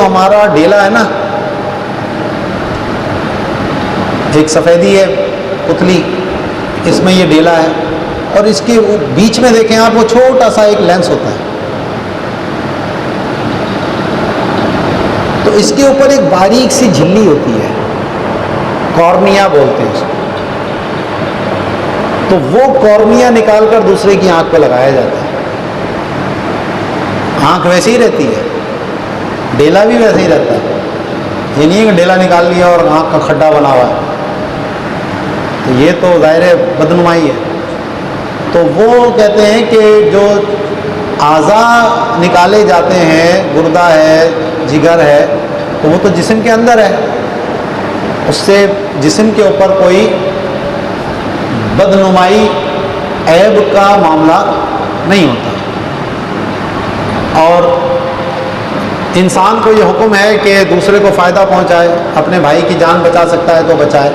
ہمارا ڈیلا ہے نا، ایک سفیدی ہے پتلی، اس میں یہ ڈیلا ہے، اور اس کے بیچ میں دیکھیں آپ وہ چھوٹا سا ایک لینس ہوتا ہے، تو اس کے اوپر ایک باریک سی جھلی ہوتی ہے، کارنیا بولتے ہیں اس کو، تو وہ کارنیا نکال کر دوسرے کی آنکھ پہ لگایا جاتا ہے۔ آنکھ ویسے ہی رہتی ہے، ڈیلا بھی ویسے ہی رہتا ہے، یہ نہیں ہے کہ ڈیلا نکال لیا اور آنکھ کا کھڈا بنا ہوا ہے، تو یہ تو ظاہر بدنمائی ہے۔ تو وہ کہتے ہیں کہ جو اعضاء نکالے جاتے ہیں، گردہ ہے، جگر ہے، تو وہ تو جسم کے اندر ہے، اس سے جسم کے اوپر کوئی بدنمائی عیب کا معاملہ نہیں ہوتا۔ اور انسان کو یہ حکم ہے کہ دوسرے کو فائدہ پہنچائے، اپنے بھائی کی جان بچا سکتا ہے تو بچائے۔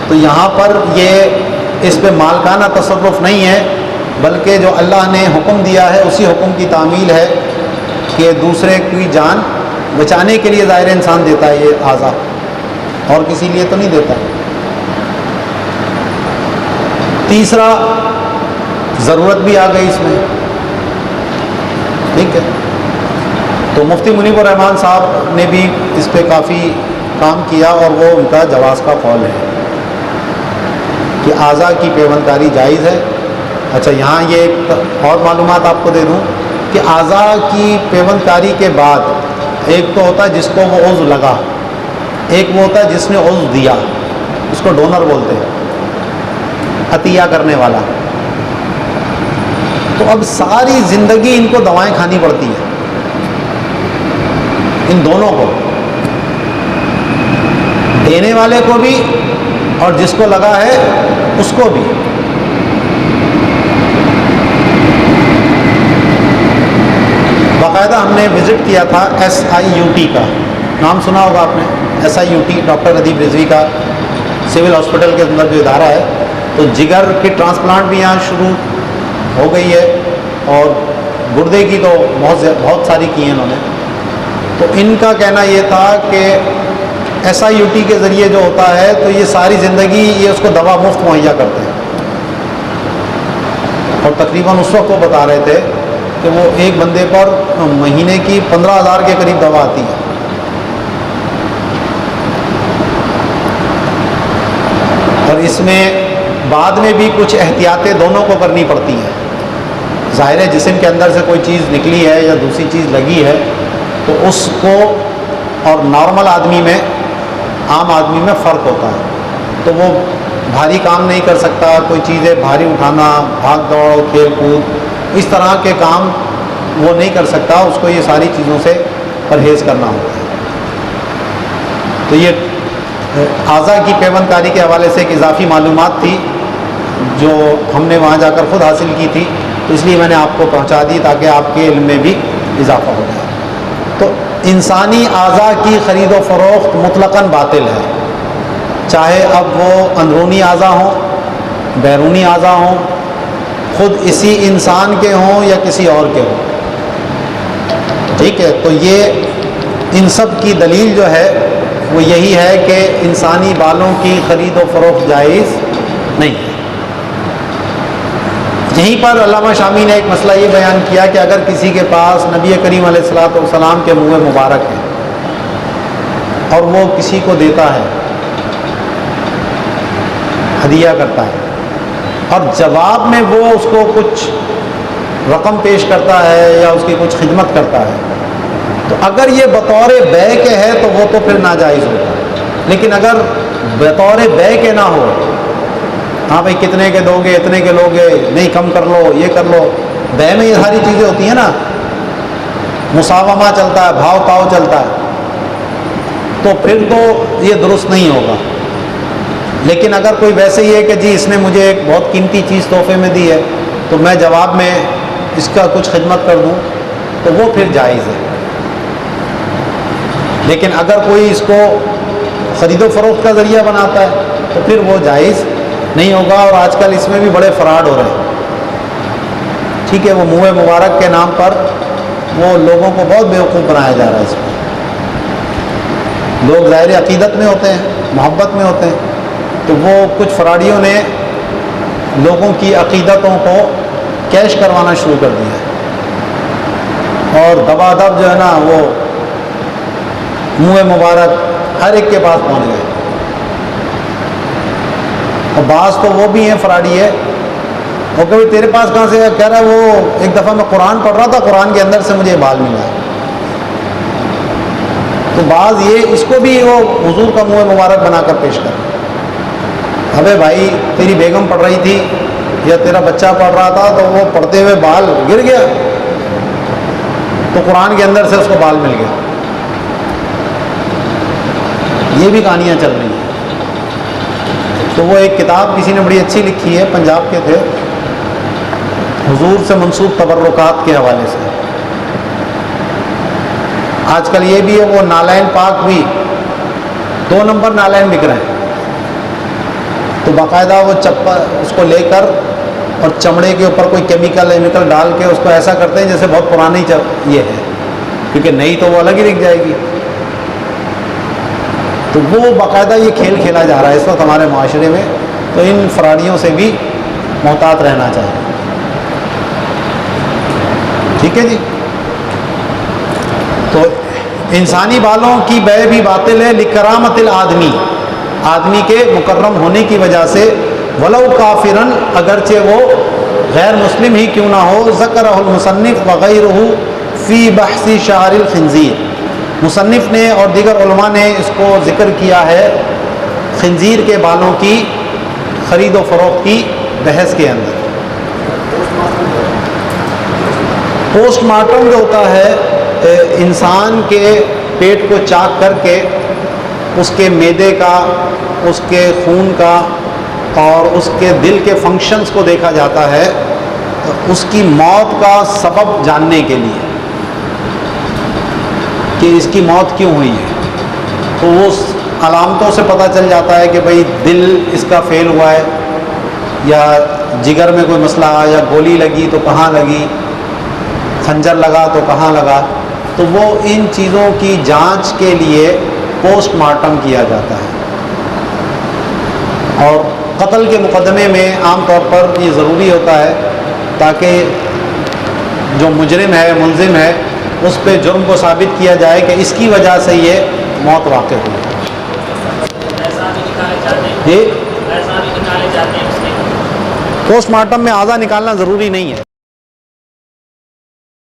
تو یہاں پر یہ اس پہ مالکانہ تصرف نہیں ہے، بلکہ جو اللہ نے حکم دیا ہے اسی حکم کی تعمیل ہے کہ دوسرے کی جان بچانے کے لیے ظاہر انسان دیتا ہے یہ اعضاء، اور کسی لیے تو نہیں دیتا۔ تیسرا، ضرورت بھی آ گئی اس میں، ٹھیک ہے، تو مفتی منیب الرحمان صاحب نے بھی اس پہ کافی کام کیا، اور وہ ان کا جواز کا قول ہے کہ اعضاء کی پیوند کاری جائز ہے۔ اچھا، یہاں یہ ایک اور معلومات آپ کو دے دوں کہ اعضاء کی پیوند کاری کے بعد ایک تو ہوتا ہے جس کو وہ عضو لگا، ایک وہ ہوتا ہے جس نے عضو دیا، اس کو ڈونر بولتے ہیں، عطیہ کرنے والا۔ تو اب ساری زندگی ان کو دوائیں کھانی پڑتی ہیں، ان دونوں کو، دینے والے کو بھی اور جس کو لگا ہے اس کو بھی۔ باقاعدہ ہم نے وزٹ کیا تھا SIUT کا، نام سنا ہوگا آپ نے، SIUT ڈاکٹر ادیب رضوی کا سول ہاسپٹل کے اندر جو ادارہ ہے، تو جگر کی ٹرانسپلانٹ بھی یہاں شروع ہو گئی ہے، اور گردے کی تو بہت ساری کی ہیں انہوں نے۔ تو ان کا کہنا یہ تھا کہ SIUT کے ذریعے جو ہوتا ہے تو یہ ساری زندگی یہ اس کو دوا مفت مہیا کرتے ہیں، اور تقریباً اس وقت وہ بتا رہے تھے کہ وہ ایک بندے پر مہینے کی 15,000 کے قریب دوا آتی ہے۔ اور اس میں بعد میں بھی کچھ احتیاطیں دونوں کو کرنی پڑتی ہیں۔ ظاہر ہے جسم کے اندر سے کوئی چیز نکلی ہے یا دوسری چیز لگی ہے تو اس کو اور نارمل آدمی میں، عام آدمی میں فرق ہوتا ہے، تو وہ بھاری کام نہیں کر سکتا، کوئی چیزیں بھاری اٹھانا، بھاگ دوڑ، کھیل کود، اس طرح کے کام وہ نہیں کر سکتا، اس کو یہ ساری چیزوں سے پرہیز کرنا ہوتا ہے۔ تو یہ اعضاء کی پیوند کاری کے حوالے سے ایک اضافی معلومات تھی جو ہم نے وہاں جا کر خود حاصل کی تھی، تو اس لیے میں نے آپ کو پہنچا دی تاکہ آپ کے علم میں بھی اضافہ ہو جائے۔ تو انسانی اعضاء کی خرید و فروخت مطلقاً باطل ہے، چاہے اب وہ اندرونی اعضاء ہوں، بیرونی اعضاء ہوں، خود اسی انسان کے ہوں یا کسی اور کے ہوں، ٹھیک ہے۔ تو یہ ان سب کی دلیل جو ہے وہ یہی ہے کہ انسانی بالوں کی خرید و فروخت جائز نہیں ہے۔ یہیں پر علامہ شامی نے ایک مسئلہ یہ بیان کیا کہ اگر کسی کے پاس نبی کریم علیہ الصلوۃ والسلام کے منہ مبارک ہے اور وہ کسی کو دیتا ہے، ہدیہ کرتا ہے، اور جواب میں وہ اس کو کچھ رقم پیش کرتا ہے یا اس کی کچھ خدمت کرتا ہے، تو اگر یہ بطور بے کے ہے تو وہ تو پھر ناجائز ہوگا۔ لیکن اگر بطور بے کے نہ ہو، ہاں بھائی کتنے کے دو گے، اتنے کے لوگے، نہیں کم کر لو، یہ کر لو، بے میں یہ ساری چیزیں ہوتی ہیں نا، مساومہ چلتا ہے، بھاؤ تاؤ چلتا ہے، تو پھر تو یہ درست نہیں ہوگا۔ لیکن اگر کوئی ویسے ہی ہے کہ جی اس نے مجھے ایک بہت قیمتی چیز تحفے میں دی ہے تو میں جواب میں اس کا کچھ خدمت کر دوں، تو وہ پھر جائز ہے۔ لیکن اگر کوئی اس کو خرید و فروخت کا ذریعہ بناتا ہے تو پھر وہ جائز نہیں ہوگا، اور آج کل اس میں بھی بڑے فراڈ ہو رہے ہیں، ٹھیک ہے۔ وہ منہ مبارک کے نام پر وہ لوگوں کو بہت بیوقوف بنایا جا رہا ہے اس میں۔ لوگ ظاہر عقیدت میں ہوتے ہیں، محبت میں ہوتے ہیں، تو وہ کچھ فراڈیوں نے لوگوں کی عقیدتوں کو کیش کروانا شروع کر دیا ہے، اور دبا دب جو ہے نا وہ منہ مبارک ہر ایک کے پاس پہنچ گئے۔ اور بعض تو وہ بھی ہیں فراڈی ہے، وہ کبھی تیرے پاس کہاں سے کہہ رہا ہے وہ ایک دفعہ میں قرآن پڑھ رہا تھا، قرآن کے اندر سے مجھے بال ملا۔ تو بعض یہ اس کو بھی وہ حضور کا منہ مبارک بنا کر پیش کر، ابے بھائی تیری بیگم پڑھ رہی تھی یا تیرا بچہ پڑھ رہا تھا تو وہ پڑھتے ہوئے بال گر گیا، تو قرآن کے اندر سے اس کو بال مل گیا۔ یہ بھی کہانیاں چل رہی ہیں۔ تو وہ ایک کتاب کسی نے بڑی اچھی لکھی ہے، پنجاب کے تھے، حضور سے منسوب تبرکات کے حوالے سے۔ آج کل یہ بھی ہے، وہ نالین پاک بھی 2 نمبر نالین بک رہے ہیں، تو باقاعدہ وہ چپل اس کو لے کر اور چمڑے کے اوپر کوئی کیمیکل ڈال کے اس کو ایسا کرتے ہیں جیسے بہت پرانی یہ ہے، کیونکہ نئی تو وہ الگ ہی دکھ جائے گی۔ تو وہ باقاعدہ یہ کھیل کھیلا جا رہا ہے اس وقت ہمارے معاشرے میں، تو ان فراڈیوں سے بھی محتاط رہنا چاہیے۔ ٹھیک ہے جی، تو انسانی بالوں کی بے بھی باطل ہے، لکرامت الآدمی، آدمی کے مکرم ہونے کی وجہ سے، ولو کافرن، اگرچہ وہ غیر مسلم ہی کیوں نہ ہو، ذکرہ المصنف وغیرہ فی بحث شعر الخنزیر، مصنف نے اور دیگر علماء نے اس کو ذکر کیا ہے خنزیر کے بالوں کی خرید و فروخت کی بحث کے اندر۔ پوسٹ مارٹم جو ہوتا ہے انسان کے پیٹ کو چاک کر کے اس کے معدے کا، اس کے خون کا اور اس کے دل کے فنکشنز کو دیکھا جاتا ہے اس کی موت کا سبب جاننے کے لیے کہ اس کی موت کیوں ہوئی ہے۔ تو وہ علامتوں سے پتہ چل جاتا ہے کہ بھئی دل اس کا فیل ہوا ہے، یا جگر میں کوئی مسئلہ آیا، یا گولی لگی تو کہاں لگی، خنجر لگا تو کہاں لگا۔ تو وہ ان چیزوں کی جانچ کے لیے پوسٹ مارٹم کیا جاتا ہے، اور قتل کے مقدمے میں عام طور پر یہ ضروری ہوتا ہے تاکہ جو مجرم ہے، ملزم ہے، اس پہ جرم کو ثابت کیا جائے کہ اس کی وجہ سے یہ موت واقع ہوئی۔ جی، پوسٹ مارٹم میں اعضا نکالنا ضروری نہیں ہے۔